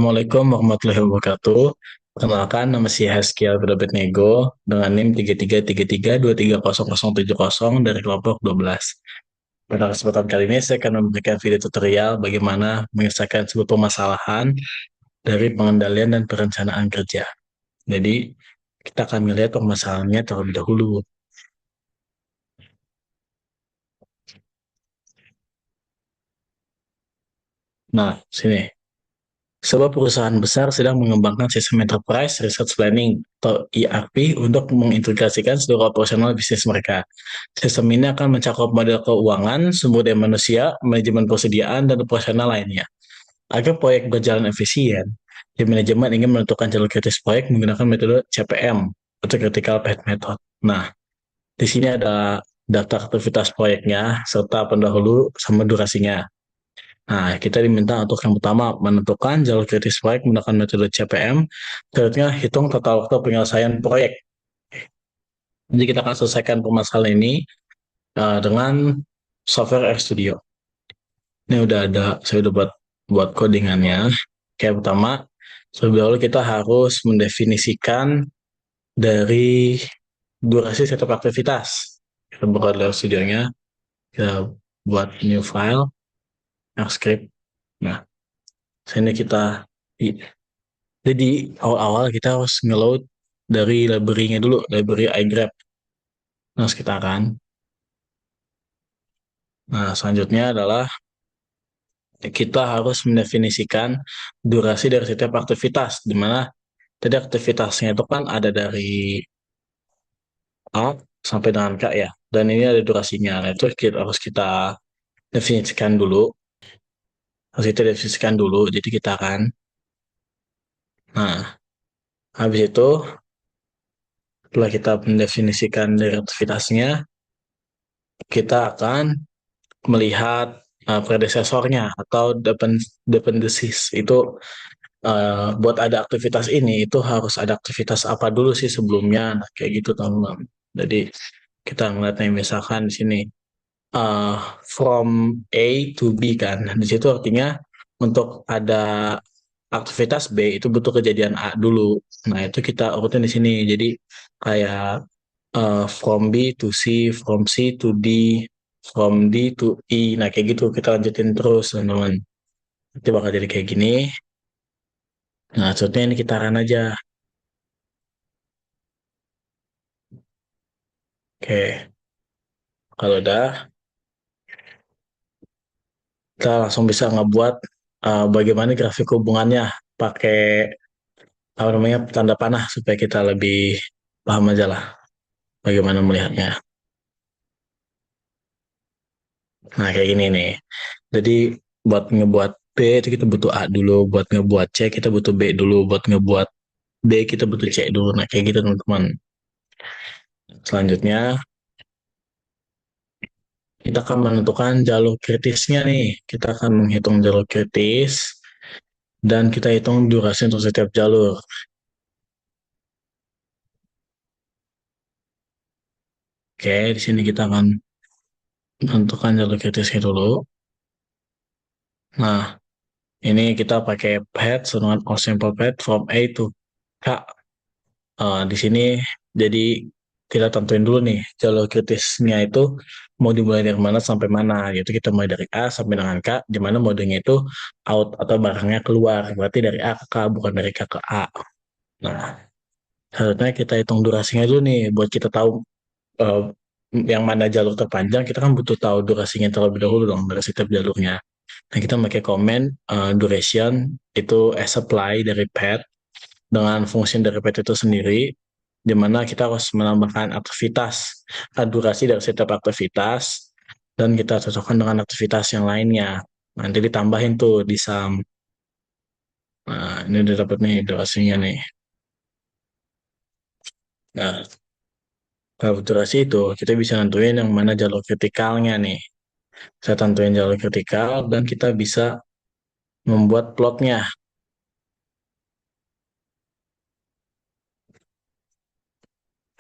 Assalamualaikum warahmatullahi wabarakatuh. Perkenalkan, nama saya Haskiel Berdebet Nego dengan NIM 3333230070 dari kelompok 12. Pada kesempatan kali ini saya akan memberikan video tutorial bagaimana menyelesaikan sebuah permasalahan dari pengendalian dan perencanaan kerja. Jadi, kita akan melihat permasalahannya terlebih dahulu. Nah, sini. Sebuah perusahaan besar sedang mengembangkan sistem Enterprise Resource Planning atau ERP untuk mengintegrasikan seluruh operasional bisnis mereka. Sistem ini akan mencakup model keuangan, sumber daya manusia, manajemen persediaan, dan operasional lainnya. Agar proyek berjalan efisien, tim manajemen ingin menentukan jalur kritis proyek menggunakan metode CPM atau Critical Path Method. Nah, di sini ada daftar aktivitas proyeknya serta pendahulu sama durasinya. Nah, kita diminta untuk yang pertama menentukan jalur kritis proyek menggunakan metode CPM. Selanjutnya, hitung total waktu penyelesaian proyek. Jadi kita akan selesaikan permasalahan ini dengan software RStudio. Ini udah ada, saya udah buat codingannya. Kayak pertama, terlebih dahulu kita harus mendefinisikan dari durasi setiap aktivitas. Kita buka dalam studionya, kita buat new file, script. Nah, sini kita jadi awal-awal kita harus ngeload dari library-nya dulu, library iGrab. Nah, kita kan. Nah, selanjutnya adalah kita harus mendefinisikan durasi dari setiap aktivitas, di mana tadi aktivitasnya itu kan ada dari A sampai dengan K ya, dan ini ada durasinya. Nah, itu harus kita definisikan dulu, jadi kita kan. Nah, habis itu setelah kita mendefinisikan dari aktivitasnya, kita akan melihat predesesornya atau dependencies itu buat ada aktivitas ini itu harus ada aktivitas apa dulu sih sebelumnya, nah, kayak gitu teman-teman. Jadi kita ngeliatnya misalkan di sini uh, from A to B kan, di situ artinya untuk ada aktivitas B itu butuh kejadian A dulu. Nah itu kita urutin di sini. Jadi kayak from B to C, from C to D, from D to E. Nah, kayak gitu kita lanjutin terus, teman-teman. Nanti bakal jadi kayak gini. Nah, contohnya ini kita run aja. Oke, kalau udah, kita langsung bisa ngebuat bagaimana grafik hubungannya pakai apa namanya tanda panah supaya kita lebih paham aja lah bagaimana melihatnya. Nah, kayak gini nih. Jadi buat ngebuat B itu kita butuh A dulu, buat ngebuat C kita butuh B dulu, buat ngebuat D kita butuh C dulu. Nah, kayak gitu teman-teman. Selanjutnya kita akan menentukan jalur kritisnya nih. Kita akan menghitung jalur kritis dan kita hitung durasi untuk setiap jalur. Oke, di sini kita akan menentukan jalur kritisnya dulu. Nah, ini kita pakai path dengan all sample path from A to K. Di sini jadi kita tentuin dulu nih jalur kritisnya itu mau dimulai dari mana sampai mana. Yaitu kita mulai dari A sampai dengan K, di mana modenya itu out atau barangnya keluar. Berarti dari A ke K, bukan dari K ke A. Nah, selanjutnya kita hitung durasinya dulu nih buat kita tahu eh, yang mana jalur terpanjang. Kita kan butuh tahu durasinya terlebih dahulu dong dari setiap jalurnya. Nah, kita pakai comment duration itu as apply dari path dengan fungsi dari path itu sendiri, di mana kita harus menambahkan aktivitas, durasi dari setiap aktivitas, dan kita cocokkan dengan aktivitas yang lainnya. Nanti ditambahin tuh di sum. Nah, ini udah dapat nih durasinya nih. Nah, kalau durasi itu kita bisa nentuin yang mana jalur kritikalnya nih. Saya tentuin jalur kritikal dan kita bisa membuat plotnya.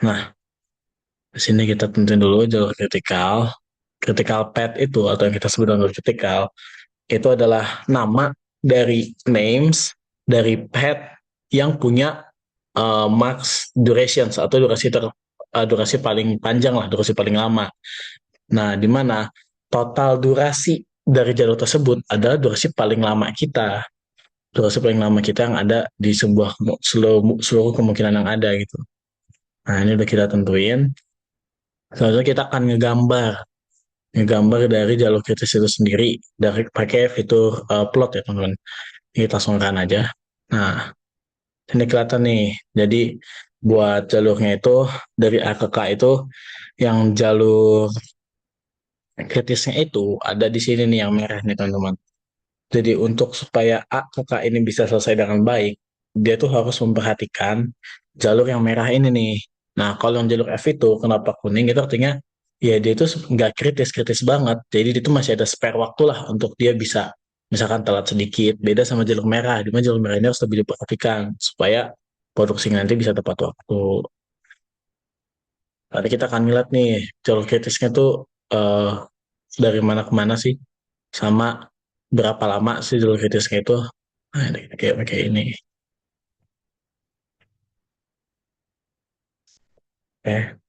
Nah, di sini kita tentuin dulu jalur kritikal. Critical path itu atau yang kita sebut dengan kritikal itu adalah nama dari names dari path yang punya max durations atau durasi paling panjang lah, durasi paling lama. Nah, di mana total durasi dari jalur tersebut adalah durasi paling lama kita, durasi paling lama kita yang ada di seluruh kemungkinan yang ada gitu. Nah, ini udah kita tentuin. Selanjutnya kita akan ngegambar dari jalur kritis itu sendiri dari pakai fitur plot ya teman-teman. Kita langsung run aja. Nah, ini kelihatan nih. Jadi buat jalurnya itu dari A ke K itu yang jalur kritisnya itu ada di sini nih yang merah nih teman-teman. Jadi untuk supaya A ke K ini bisa selesai dengan baik, dia tuh harus memperhatikan jalur yang merah ini nih. Nah, kalau yang jalur F itu kenapa kuning itu artinya ya dia itu nggak kritis-kritis banget. Jadi itu masih ada spare waktu lah untuk dia bisa misalkan telat sedikit. Beda sama jalur merah. Di mana jalur merah ini harus lebih diperhatikan supaya produksi nanti bisa tepat waktu. Nanti kita akan lihat nih jalur kritisnya tuh eh, dari mana ke mana sih, sama berapa lama sih jalur kritisnya itu. Nah, ini kayak ini. Oke,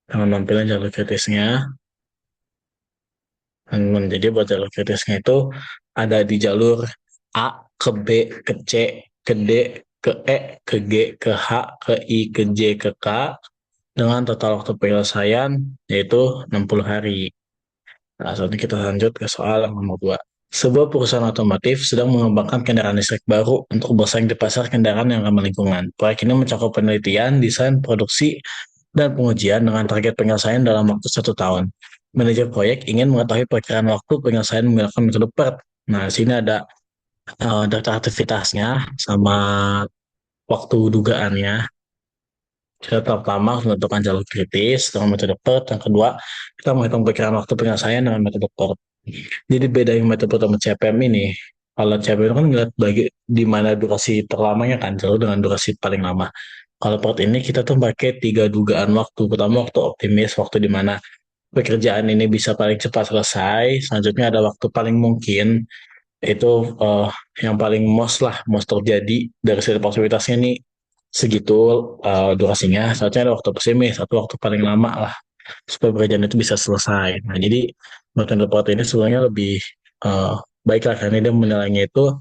dengan tampilan jalur kritisnya. Jadi buat jalur kritisnya itu ada di jalur A ke B ke C ke D ke E ke G ke H ke I ke J ke K dengan total waktu penyelesaian yaitu 60 hari. Nah, selanjutnya kita lanjut ke soal yang nomor 2. Sebuah perusahaan otomotif sedang mengembangkan kendaraan listrik baru untuk bersaing di pasar kendaraan yang ramah lingkungan. Proyek ini mencakup penelitian, desain, produksi, dan pengujian dengan target penyelesaian dalam waktu 1 tahun. Manajer proyek ingin mengetahui perkiraan waktu penyelesaian menggunakan metode PERT. Nah, di sini ada data aktivitasnya sama waktu dugaannya. Kita pertama menentukan jalur kritis dengan metode PERT. Yang kedua, kita menghitung perkiraan waktu penyelesaian dengan metode PERT. Jadi beda yang metode pertama CPM ini. Kalau CPM kan ngeliat bagi di mana durasi terlamanya kan, jauh dengan durasi paling lama. Kalau part ini kita tuh pakai 3 dugaan waktu. Pertama waktu optimis, waktu di mana pekerjaan ini bisa paling cepat selesai. Selanjutnya ada waktu paling mungkin, itu eh, yang paling most terjadi dari setiap aktivitasnya nih segitu durasinya. Selanjutnya ada waktu pesimis, atau waktu paling lama lah supaya pekerjaan itu bisa selesai. Nah, jadi metode report ini sebenarnya lebih uh, baik lah karena dia menilainya itu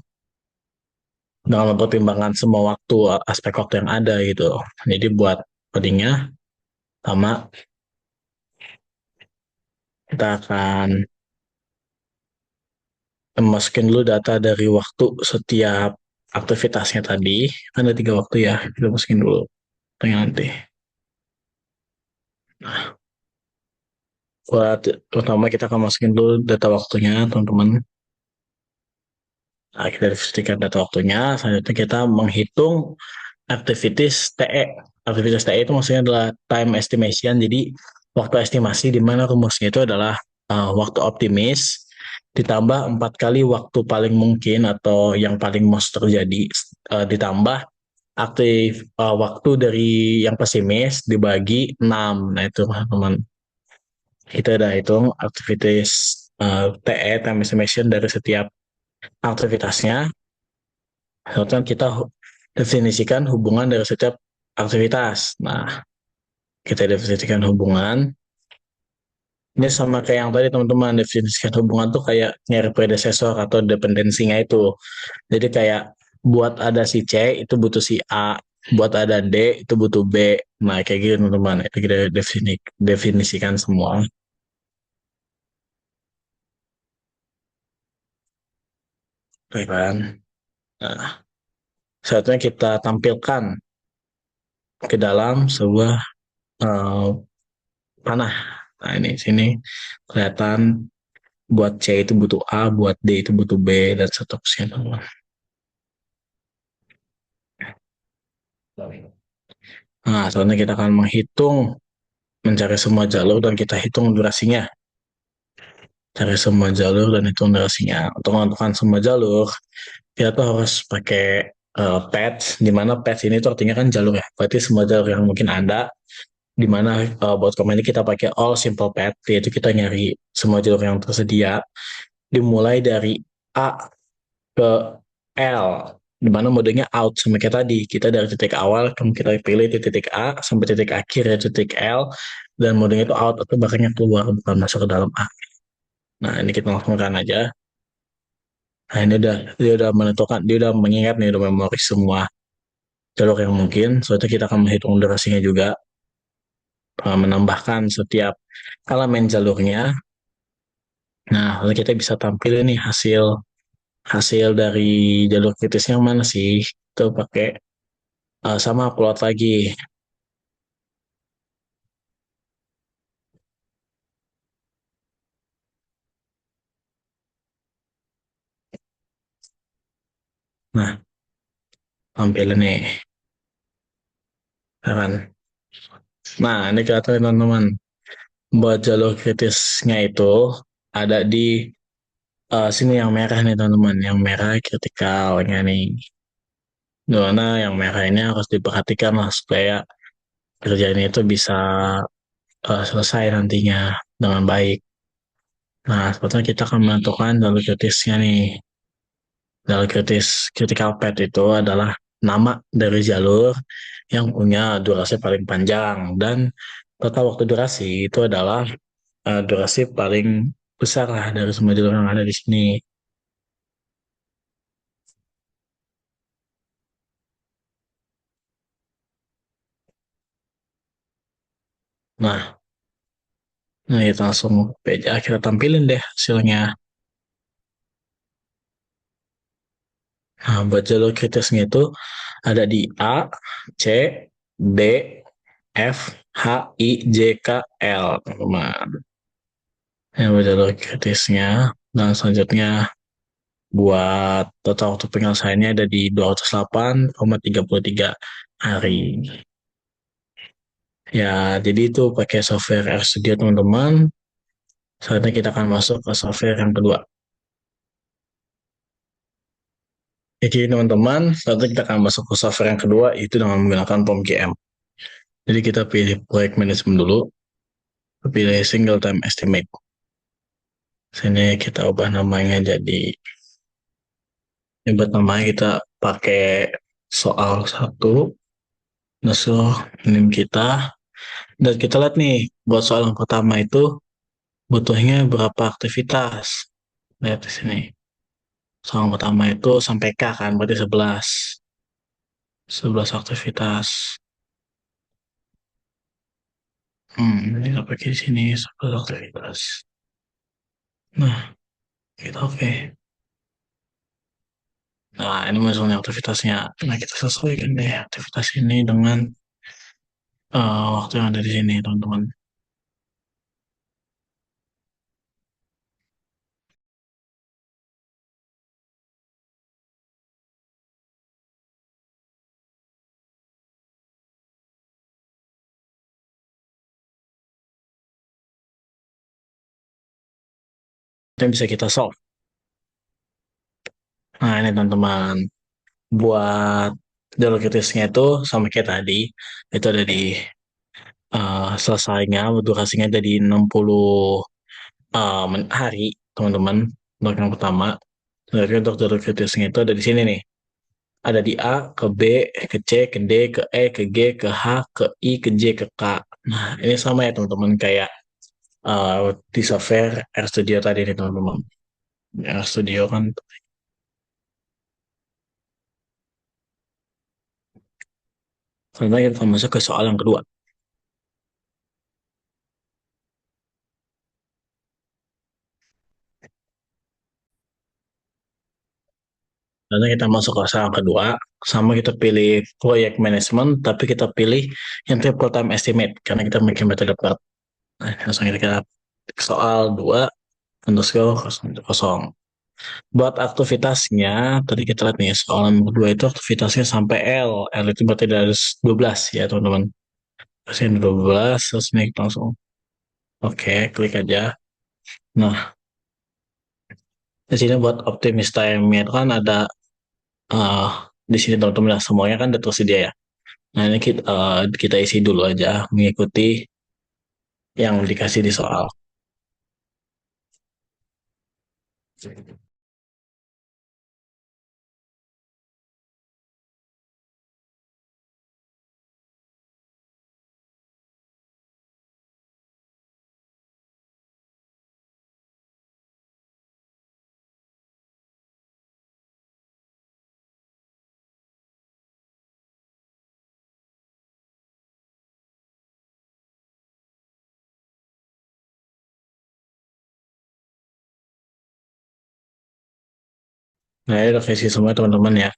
dengan mempertimbangkan semua waktu, aspek waktu yang ada gitu. Jadi buat codingnya sama kita akan masukin dulu data dari waktu setiap aktivitasnya tadi. Kan ada 3 waktu ya, kita masukin dulu. Tanya nanti. Buat pertama kita akan masukin dulu data waktunya, teman-teman. Nah, kita definisikan data waktunya. Selanjutnya kita menghitung aktivitas TE. Aktivitas TE itu maksudnya adalah time estimation. Jadi waktu estimasi di mana rumusnya itu adalah waktu optimis ditambah 4 kali waktu paling mungkin atau yang paling most terjadi, ditambah waktu dari yang pesimis dibagi 6. Nah itu teman-teman. Kita udah hitung aktivitas TE time estimation dari setiap aktivitasnya. Lalu kita definisikan hubungan dari setiap aktivitas. Nah, kita definisikan hubungan. Ini sama kayak yang tadi teman-teman, definisikan hubungan tuh kayak nyari predesesor atau dependensinya itu. Jadi kayak buat ada si C itu butuh si A, buat ada D itu butuh B. Nah, kayak gitu teman-teman. Itu kita definisikan semua. Oke kan? Nah, saatnya kita tampilkan ke dalam sebuah uh, panah. Nah, ini sini kelihatan buat C itu butuh A, buat D itu butuh B, dan seterusnya. Nah, soalnya kita akan mencari semua jalur dan kita hitung durasinya. Cari semua jalur dan hitung durasinya. Untuk menentukan semua jalur, kita tuh harus pakai patch, di mana patch ini tuh artinya kan jalur ya. Berarti semua jalur yang mungkin ada, di mana buat komen ini kita pakai all simple path, yaitu kita nyari semua jalur yang tersedia, dimulai dari A ke L. di mana modenya out sama kayak tadi. Kita dari titik awal, kita pilih di titik A sampai titik akhir ya titik L, dan modenya itu out atau bahkan keluar bukan masuk ke dalam A. Nah ini kita langsung run aja. Nah ini dia udah menentukan, dia udah mengingat nih, udah memori semua jalur yang mungkin. Soalnya kita akan menghitung durasinya juga, menambahkan setiap elemen jalurnya. Nah lalu kita bisa tampil nih hasil hasil dari jalur kritisnya mana sih? Itu pakai sama upload lagi. Nah, tampil nih, ya kan? Nah, ini kelihatan teman-teman. Buat jalur kritisnya itu ada di sini yang merah nih teman-teman. Yang merah kritikalnya nih. Dimana yang merah ini harus diperhatikan lah supaya kerjaan itu bisa selesai nantinya dengan baik. Nah, sebetulnya kita akan menentukan jalur kritisnya nih. Jalur critical path itu adalah nama dari jalur yang punya durasi paling panjang dan total waktu durasi itu adalah durasi paling besar lah dari semua jalur yang ada di sini. Nah, nah kita langsung aja kita tampilin deh hasilnya. Nah, buat jalur kritisnya itu ada di A, C, D, F, H, I, J, K, L, teman-teman. Yang buat jalur kritisnya. Dan selanjutnya buat total waktu penyelesaiannya ada di 208,33 hari. Ya, jadi itu pakai software RStudio teman-teman. Saatnya kita akan masuk ke software yang kedua. Jadi teman-teman, saatnya kita akan masuk ke software yang kedua, itu dengan menggunakan POM-GM. Jadi kita pilih project management dulu, pilih single time estimate. Sini kita ubah namanya jadi, ini buat namanya kita pakai soal satu, musuh ini kita. Dan kita lihat nih, buat soal yang pertama itu butuhnya berapa aktivitas. Lihat di sini. Soal yang pertama itu sampai K kan, berarti 11. 11 aktivitas. Ini kita pakai di sini 11 aktivitas. Nah, kita oke. Nah, ini maksudnya aktivitasnya. Nah, kita sesuaikan deh aktivitas ini dengan waktu yang ada di sini, teman-teman. Itu yang bisa kita solve. Nah, ini teman-teman. Buat jalur kritisnya itu sama kayak tadi. Itu ada di selesainya, durasinya ada di 60 hari, teman-teman. Untuk yang pertama. Jadi untuk jalur kritisnya itu ada di sini nih. Ada di A, ke B, ke C, ke D, ke E, ke G, ke H, ke I, ke J, ke K. Nah, ini sama ya teman-teman kayak di software RStudio tadi nih teman-teman. RStudio kan. Selanjutnya kita masuk ke soal yang kedua. Lalu kita masuk ke soal yang kedua, sama kita pilih proyek manajemen, tapi kita pilih yang triple time estimate, karena kita pakai metode PERT. Nah, langsung kita soal 2, underscore 0. Buat aktivitasnya, tadi kita lihat nih, soal yang kedua itu aktivitasnya sampai L. L itu berarti dari 12 ya teman-teman. Terus yang 12, terus ini kita langsung. Oke, klik aja. Nah, di sini buat optimis time-nya itu kan ada eh di sini teman-teman ya, semuanya kan udah tersedia ya. Nah, ini kita isi dulu aja mengikuti yang dikasih di soal. Nah, ya udah kasih semua teman-teman ya.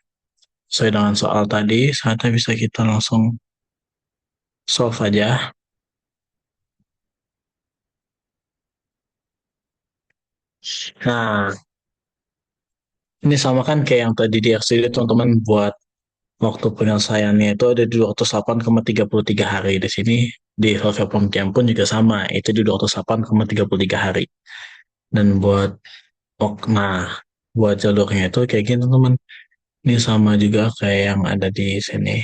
Sesuai dengan soal tadi, saatnya bisa kita langsung solve aja. Nah, ini sama kan kayak yang tadi di RCD teman-teman buat waktu penyelesaiannya itu ada di 208,33 hari. Di sini di Velvet Camp pun juga sama, itu di 208,33 hari. Dan nah, buat jalurnya itu kayak gini teman-teman. Ini sama juga kayak yang ada di sini.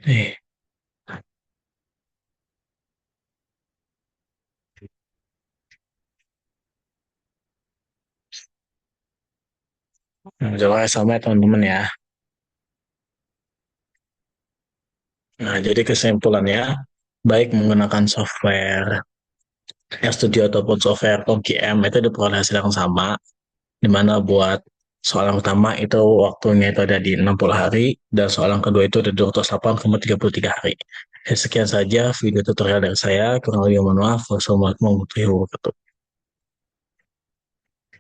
Nih, nah, jalurnya sama ya teman-teman ya. Nah, jadi kesimpulannya, baik menggunakan software RStudio ataupun software OGM itu diperoleh hasil yang sama, di mana buat soal yang pertama itu waktunya itu ada di 60 hari, dan soal yang kedua itu ada 208,33 hari. Ya, sekian saja video tutorial dari saya, kurang lebih mohon maaf. Wassalamualaikum warahmatullahi wabarakatuh.